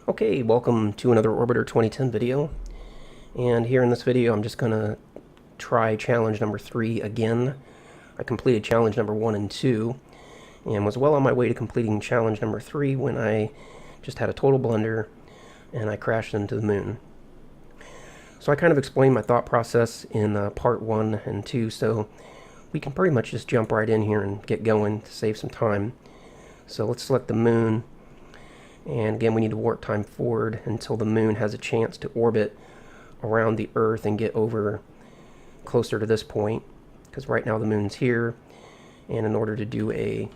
Okay, welcome to another Orbiter 2010 video. And here in this video, I'm just going to try challenge number 3 again. I completed challenge number 1 and 2, and was well on my way to completing challenge number 3 when I just had a total blunder, and I crashed into the moon. So I kind of explained my thought process in part 1 and 2, so we can pretty much just jump right in here and get going to save some time. So let's select the moon. And again, we need to warp time forward until the moon has a chance to orbit around the Earth and get over closer to this point. Because right now the moon's here, and in order to do a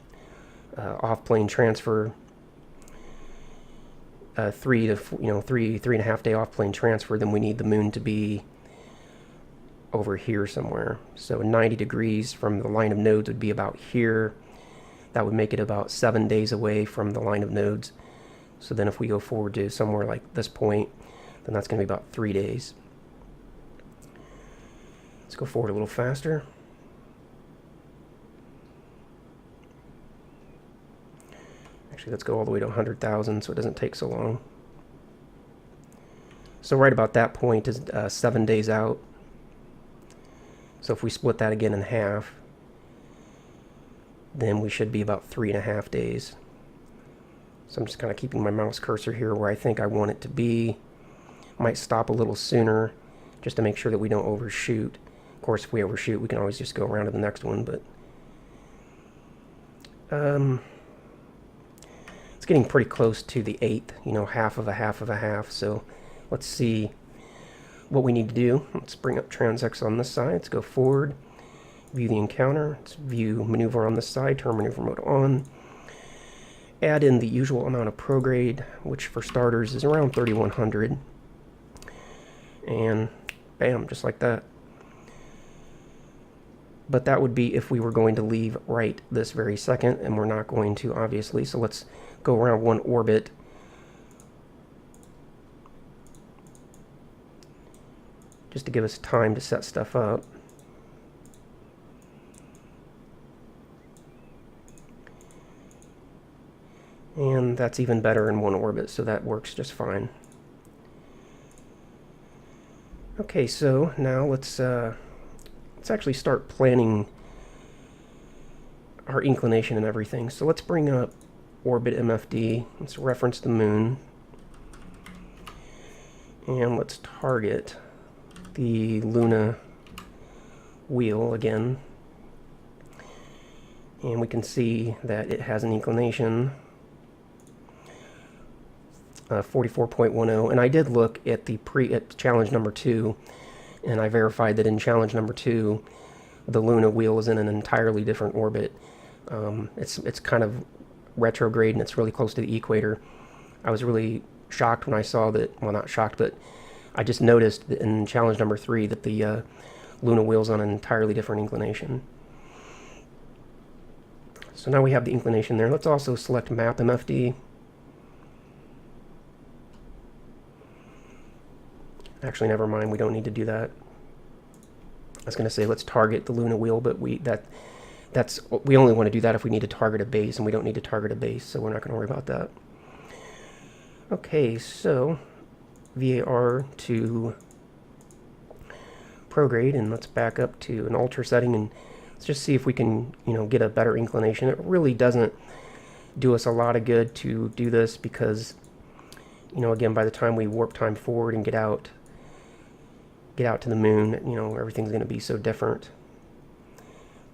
off-plane transfer, three and a half day off-plane transfer, then we need the moon to be over here somewhere. So 90 degrees from the line of nodes would be about here. That would make it about 7 days away from the line of nodes. So then if we go forward to somewhere like this point, then that's going to be about 3 days. Let's go forward a little faster. Actually, let's go all the way to 100,000 so it doesn't take so long. So right about that point is 7 days out. So if we split that again in half, then we should be about 3.5 days. So I'm just kind of keeping my mouse cursor here where I think I want it to be. Might stop a little sooner just to make sure that we don't overshoot. Of course, if we overshoot, we can always just go around to the next one, but it's getting pretty close to the 8th, half of a half of a half. So let's see what we need to do. Let's bring up TransX on this side. Let's go forward, view the encounter. Let's view maneuver on this side, turn maneuver mode on. Add in the usual amount of prograde, which for starters is around 3100. And bam, just like that. But that would be if we were going to leave right this very second, and we're not going to, obviously. So let's go around one orbit. Just to give us time to set stuff up. And that's even better in one orbit, so that works just fine. Okay, so now let's actually start planning our inclination and everything. So let's bring up Orbit MFD. Let's reference the moon. And let's target the Luna wheel again. And we can see that it has an inclination 44.10, and I did look at at challenge number 2, and I verified that in challenge number 2, the Luna wheel is in an entirely different orbit. It's kind of retrograde, and it's really close to the equator. I was really shocked when I saw that. Well, not shocked, but I just noticed that in challenge number 3 that the Luna wheel's on an entirely different inclination. So now we have the inclination there. Let's also select Map MFD. Actually, never mind, we don't need to do that. I was going to say let's target the Luna wheel, but we only want to do that if we need to target a base, and we don't need to target a base, so we're not going to worry about that. Okay, so VAR to prograde, and let's back up to an ultra setting, and let's just see if we can, get a better inclination. It really doesn't do us a lot of good to do this because, again, by the time we warp time forward and get out to the moon, everything's going to be so different.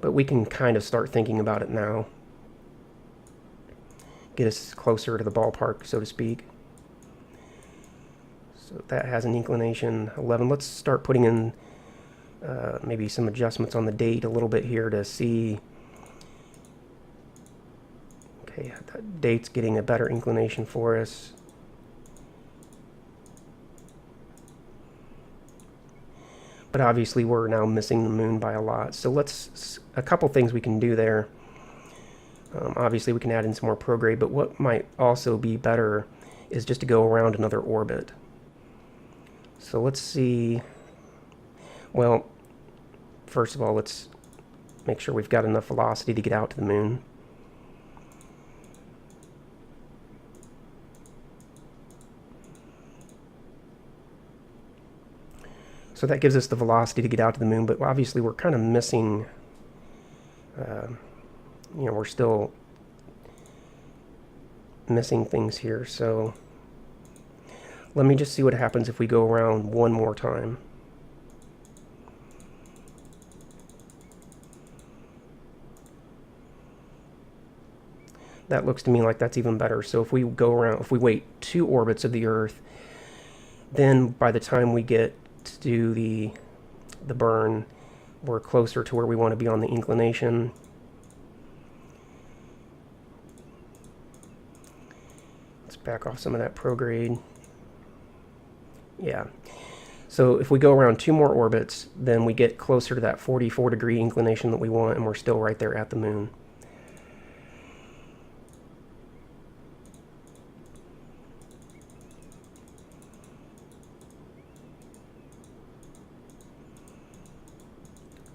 But we can kind of start thinking about it now. Get us closer to the ballpark, so to speak. So that has an inclination 11. Let's start putting in maybe some adjustments on the date a little bit here to see. Okay, that date's getting a better inclination for us. But obviously we're now missing the moon by a lot. So a couple things we can do there. Obviously we can add in some more prograde, but what might also be better is just to go around another orbit. So let's see. Well, first of all, let's make sure we've got enough velocity to get out to the moon. So that gives us the velocity to get out to the moon, but obviously we're kind of missing, we're still missing things here. So let me just see what happens if we go around one more time. That looks to me like that's even better. So if we go around, if we wait 2 orbits of the Earth, then by the time we get to do the burn, we're closer to where we want to be on the inclination. Let's back off some of that prograde. Yeah. So if we go around 2 more orbits, then we get closer to that 44-degree inclination that we want, and we're still right there at the moon.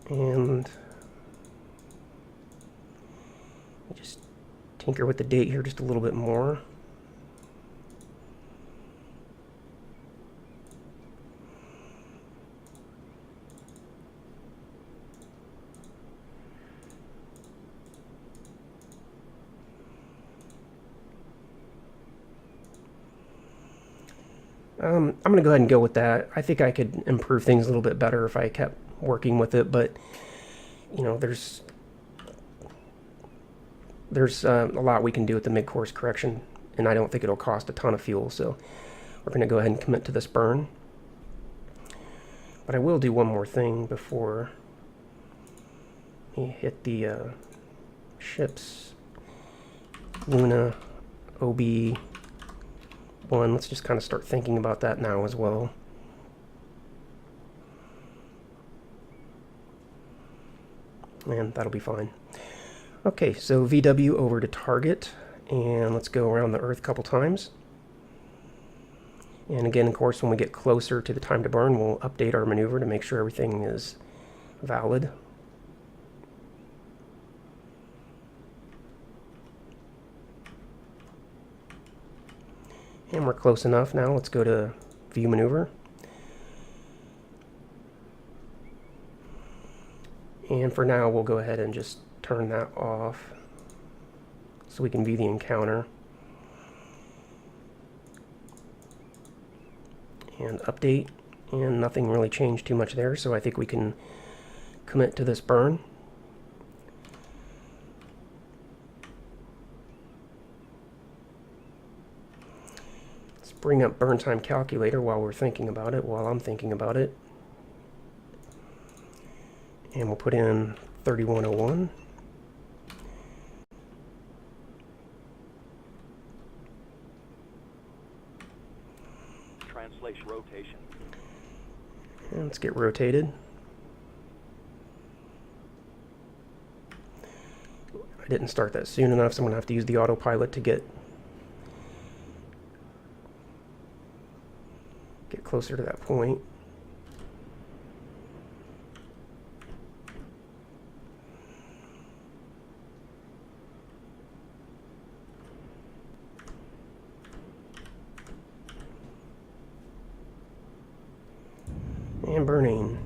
And just tinker with the date here just a little bit more. I'm going to go ahead and go with that. I think I could improve things a little bit better if I kept working with it, but there's a lot we can do with the mid-course correction, and I don't think it'll cost a ton of fuel, so we're going to go ahead and commit to this burn. But I will do one more thing before we hit the ships. Luna, OB1, let's just kind of start thinking about that now as well. And that'll be fine. Okay, so VW over to target, and let's go around the Earth a couple times. And again, of course, when we get closer to the time to burn, we'll update our maneuver to make sure everything is valid. And we're close enough now. Let's go to view maneuver. And for now, we'll go ahead and just turn that off so we can view the encounter. And update, and nothing really changed too much there, so I think we can commit to this burn. Let's bring up burn time calculator while we're thinking about it, while I'm thinking about it. And we'll put in 3101. Translation rotation. And let's get rotated. I didn't start that soon enough, so I'm going to have to use the autopilot to get closer to that point. And burning.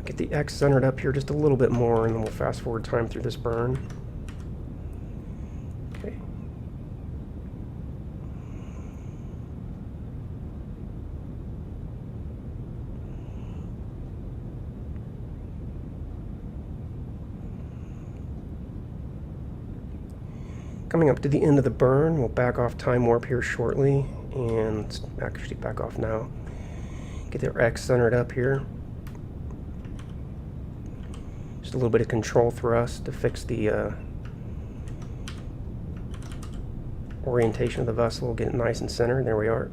Get the X centered up here just a little bit more, and then we'll fast forward time through this burn. Okay. Coming up to the end of the burn, we'll back off time warp here shortly, and let's actually back off now. Get their X centered up here. Just a little bit of control thrust to fix the orientation of the vessel, get it nice and centered. There we are.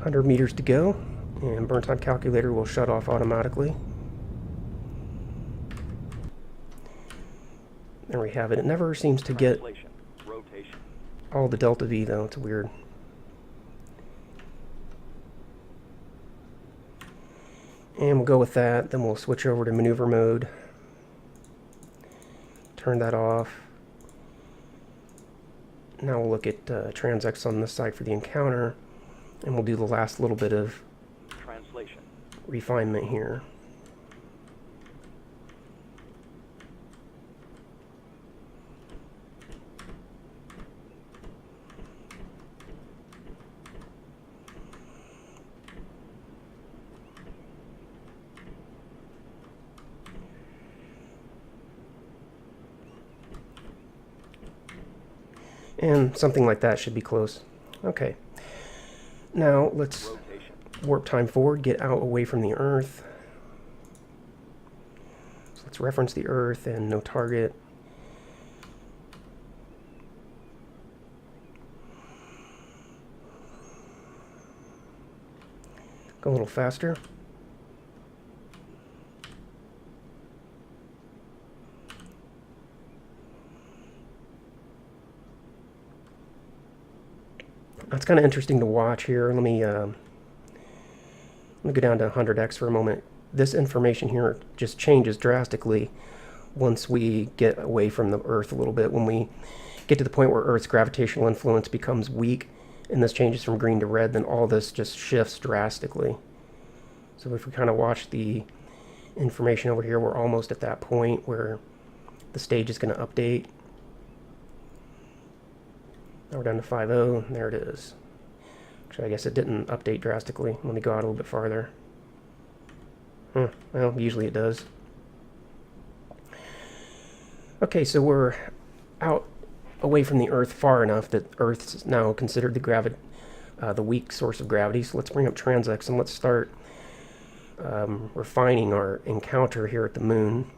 $100 to go, and burn time calculator will shut off automatically. There we have it. It never seems to get all the delta V though. It's weird. And we'll go with that. Then we'll switch over to maneuver mode. Turn that off. Now we'll look at transects on this side for the encounter. And we'll do the last little bit of translation refinement here. And something like that should be close. Okay. Now let's warp time forward, get out away from the Earth. So let's reference the Earth and no target. Go a little faster. It's kind of interesting to watch here. Let me go down to 100x for a moment. This information here just changes drastically once we get away from the Earth a little bit. When we get to the point where Earth's gravitational influence becomes weak, and this changes from green to red, then all this just shifts drastically. So if we kind of watch the information over here, we're almost at that point where the stage is going to update. Now we're down to 5.0, and there it is. Actually, I guess it didn't update drastically. Let me go out a little bit farther. Well, usually it does. Okay, so we're out away from the Earth far enough that Earth's now considered the weak source of gravity. So let's bring up transects and let's start refining our encounter here at the moon.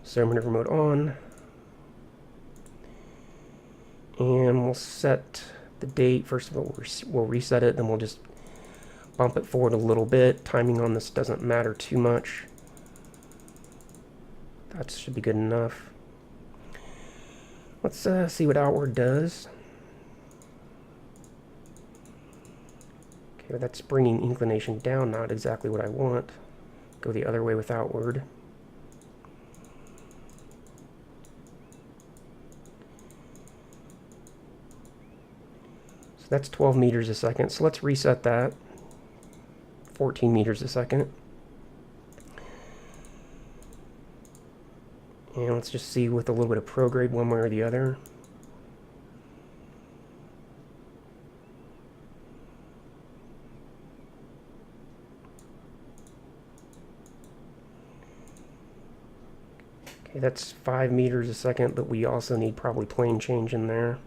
So maneuver mode on. And we'll set the date. First of all, we'll reset it, then we'll just bump it forward a little bit. Timing on this doesn't matter too much. That should be good enough. Let's see what outward does. Okay, that's bringing inclination down, not exactly what I want. Go the other way with outward. That's 12 meters a second, so let's reset that. 14 meters a second. And let's just see with a little bit of prograde one way or the other. Okay, that's 5 meters a second, but we also need probably plane change in there.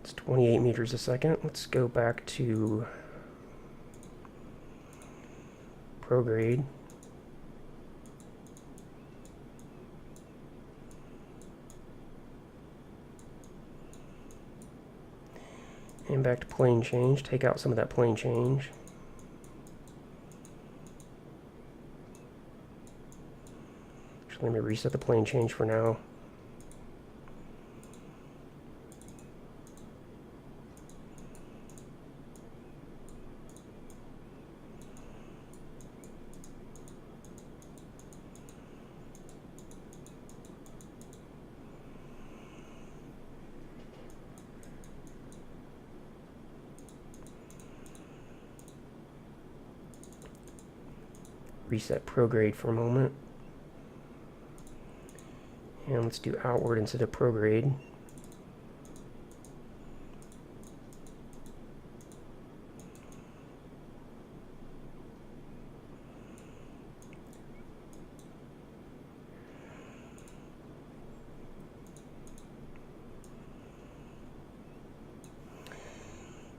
It's 28 meters a second. Let's go back to prograde. And back to plane change. Take out some of that plane change. Actually, let me reset the plane change for now. Reset prograde for a moment. And let's do outward instead of prograde.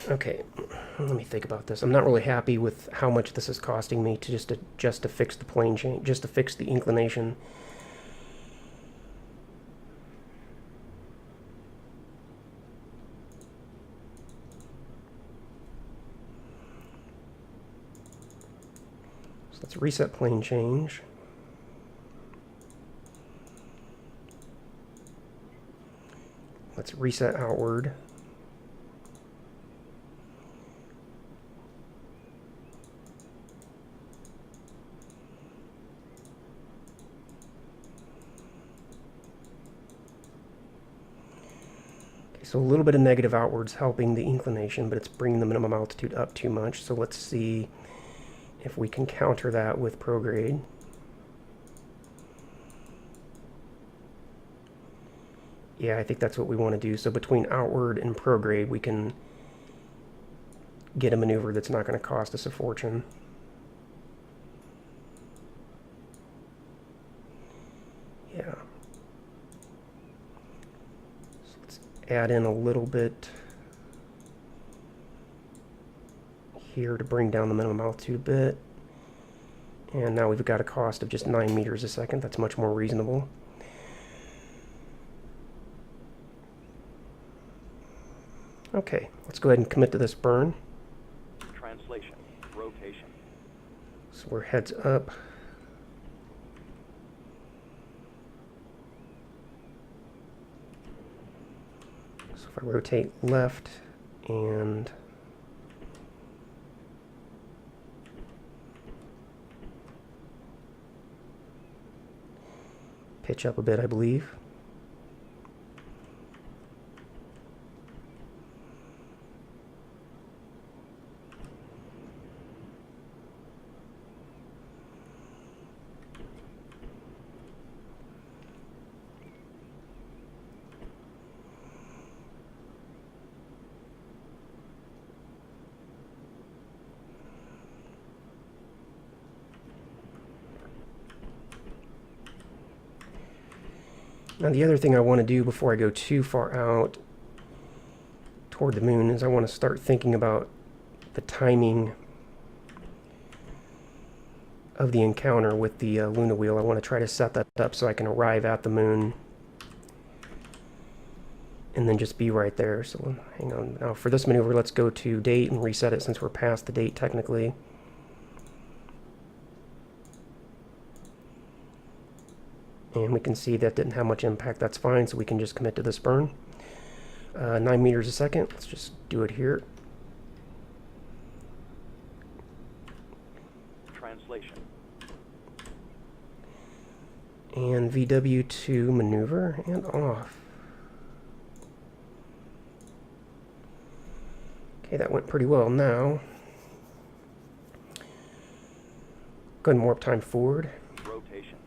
Okay, let me think about this. I'm not really happy with how much this is costing me to just to fix the plane change, just to fix the inclination. Let's reset plane change. Let's reset outward. So a little bit of negative outwards helping the inclination, but it's bringing the minimum altitude up too much. So let's see if we can counter that with prograde. Yeah, I think that's what we want to do. So between outward and prograde, we can get a maneuver that's not going to cost us a fortune. Yeah. So let's add in a little bit here to bring down the minimum altitude a bit. And now we've got a cost of just 9 meters a second. That's much more reasonable. Okay, let's go ahead and commit to this burn. Translation, rotation. So we're heads up. So if I rotate left and pitch up a bit, I believe. Now the other thing I want to do before I go too far out toward the moon is I want to start thinking about the timing of the encounter with the Luna wheel. I want to try to set that up so I can arrive at the moon and then just be right there. So hang on. Now for this maneuver, let's go to date and reset it since we're past the date technically. And we can see that didn't have much impact. That's fine, so we can just commit to this burn. 9 meters a second. Let's just do it here. Translation. And VW2 maneuver and off. Okay, that went pretty well. Now, go ahead and warp time forward. Rotation.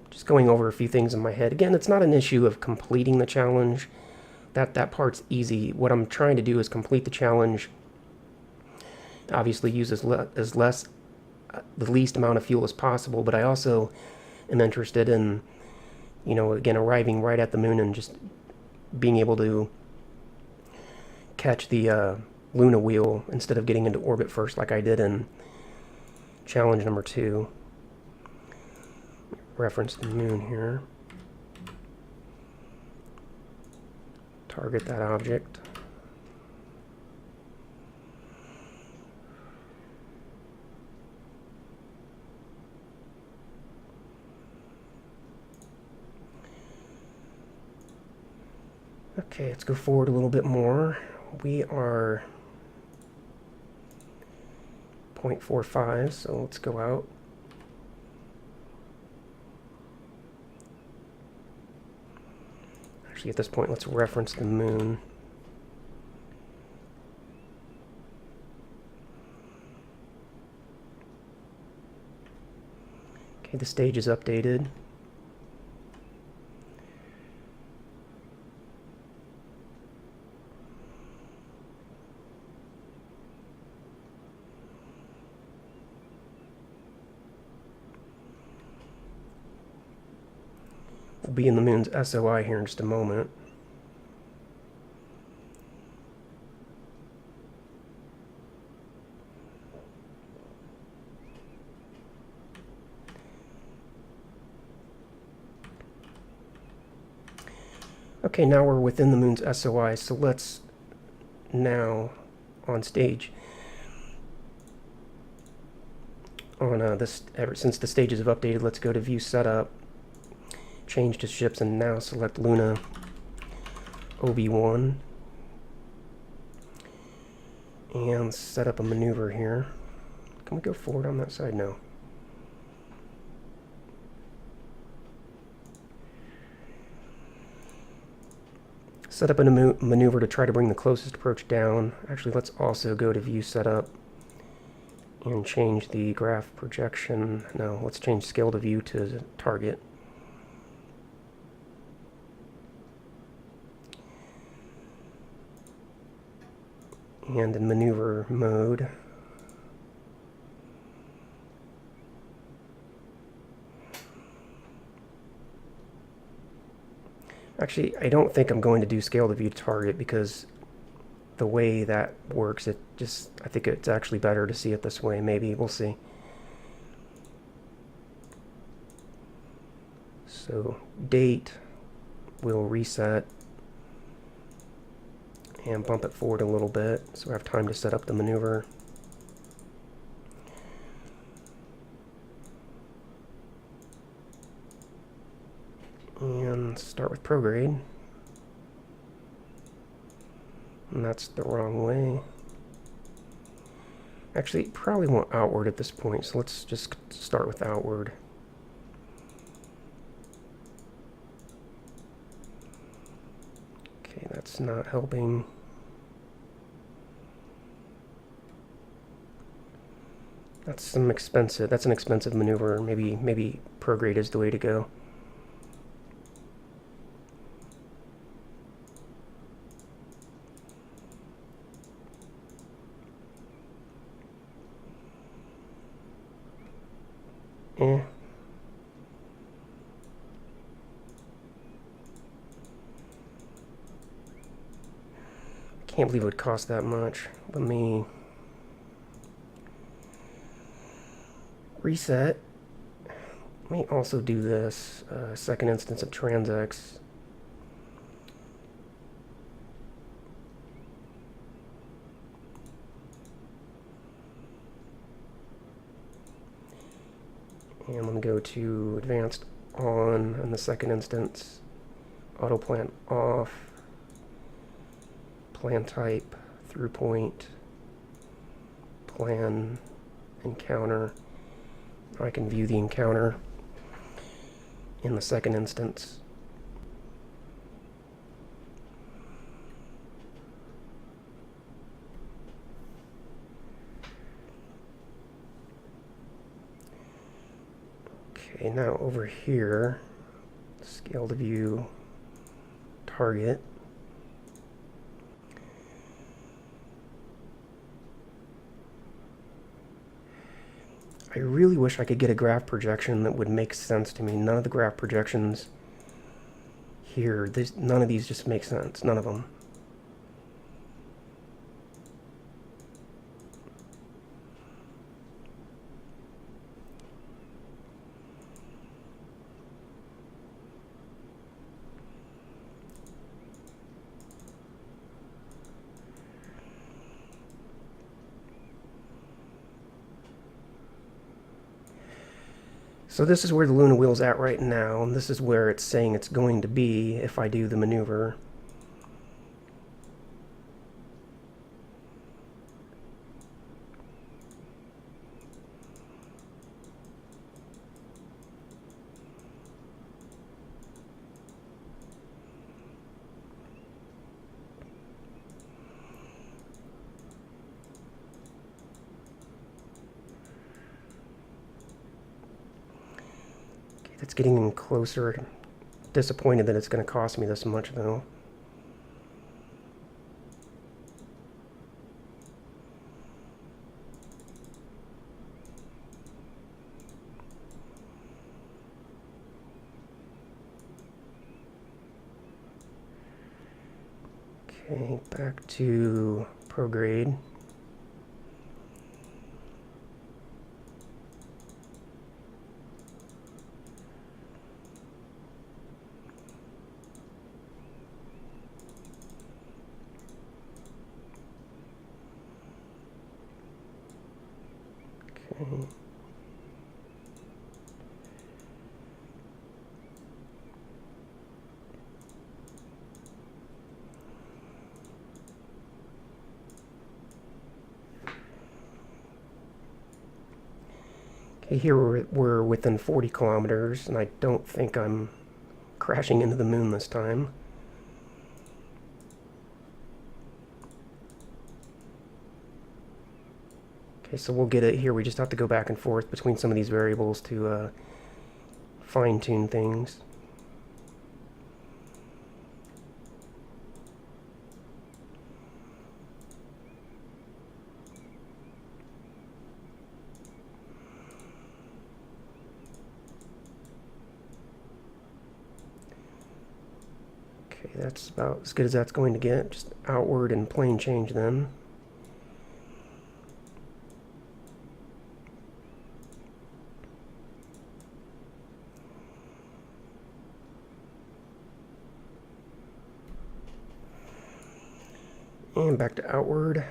Just going over a few things in my head. Again, it's not an issue of completing the challenge. That part's easy. What I'm trying to do is complete the challenge. Obviously, use the least amount of fuel as possible. But I also am interested in, you know, again, arriving right at the moon and just being able to catch the Luna wheel instead of getting into orbit first, like I did in challenge number 2. Reference the moon here. Target that object. Okay, let's go forward a little bit more. We are 0.45, so let's go out. Actually, at this point, let's reference the moon. Okay, the stage is updated. We'll be in the moon's SOI here in just a moment. Okay, now we're within the moon's SOI, so let's now, on stage, on this, ever since the stages have updated, let's go to View Setup, change to Ships, and now select Luna OB1, and set up a maneuver here. Can we go forward on that side? No. Set up a maneuver to try to bring the closest approach down. Actually, let's also go to View Setup and change the graph projection. No, let's change Scale to View to Target. And in maneuver mode, actually, I don't think I'm going to do Scale to View Target because the way that works, I think it's actually better to see it this way. Maybe, we'll see. So, date, we'll reset and bump it forward a little bit so I have time to set up the maneuver. And start with prograde. And that's the wrong way. Actually, probably want outward at this point, so let's just start with outward. Okay, that's not helping. That's an expensive maneuver. Maybe prograde is the way to go. I can't believe it would cost that much. Let me reset. Let me also do this second instance of TransX. And I'm going to go to advanced on in the second instance, auto plan off, plan type, through point, plan, encounter. I can view the encounter in the second instance. Okay, now over here, scale to view, target. I really wish I could get a graph projection that would make sense to me. None of the graph projections here, none of these just make sense. None of them. So this is where the Luna wheel's at right now, and this is where it's saying it's going to be if I do the maneuver. It's getting closer. Disappointed that it's going to cost me this much, though. Okay, back to prograde. Okay. Here we're within 40 kilometers, and I don't think I'm crashing into the moon this time. Okay, so we'll get it here. We just have to go back and forth between some of these variables to fine-tune things. Okay, that's about as good as that's going to get. Just outward and plane change then. And back to outward.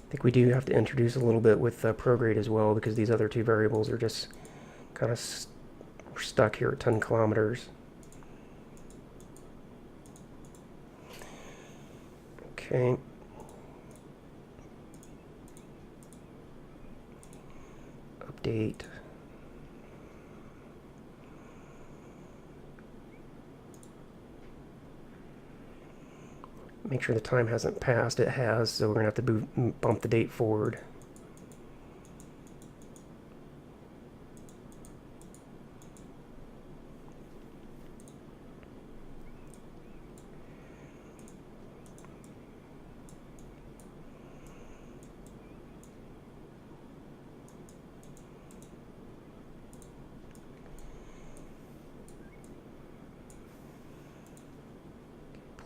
I think we do have to introduce a little bit with prograde as well, because these other two variables are just kind of stuck here at 10 kilometers. Okay. Update. Make sure the time hasn't passed. It has, so we're going to have to bump the date forward.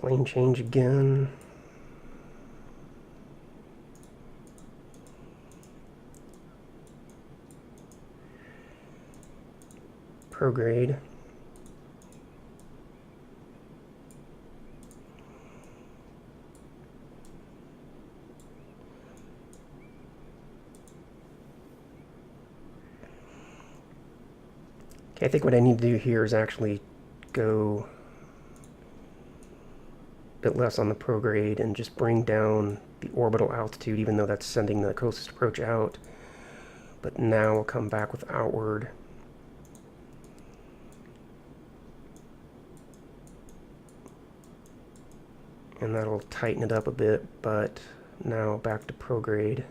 Plane change again. Prograde. Okay, I think what I need to do here is actually go bit less on the prograde and just bring down the orbital altitude, even though that's sending the closest approach out. But now we'll come back with outward. And that'll tighten it up a bit, but now back to prograde.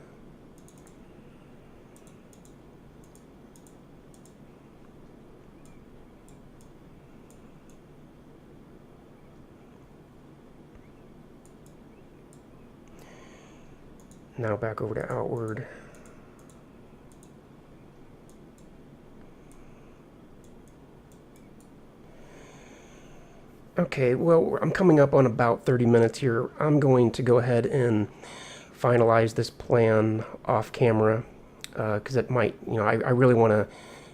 Now back over to outward. Okay, well, I'm coming up on about 30 minutes here. I'm going to go ahead and finalize this plan off camera, because it might, I really want to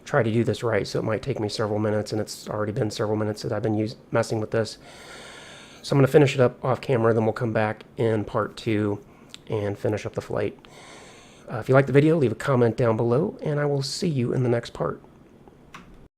try to do this right, so it might take me several minutes, and it's already been several minutes that I've been messing with this. So I'm going to finish it up off camera, then we'll come back in part 2 and finish up the flight. If you like the video, leave a comment down below, and I will see you in the next part.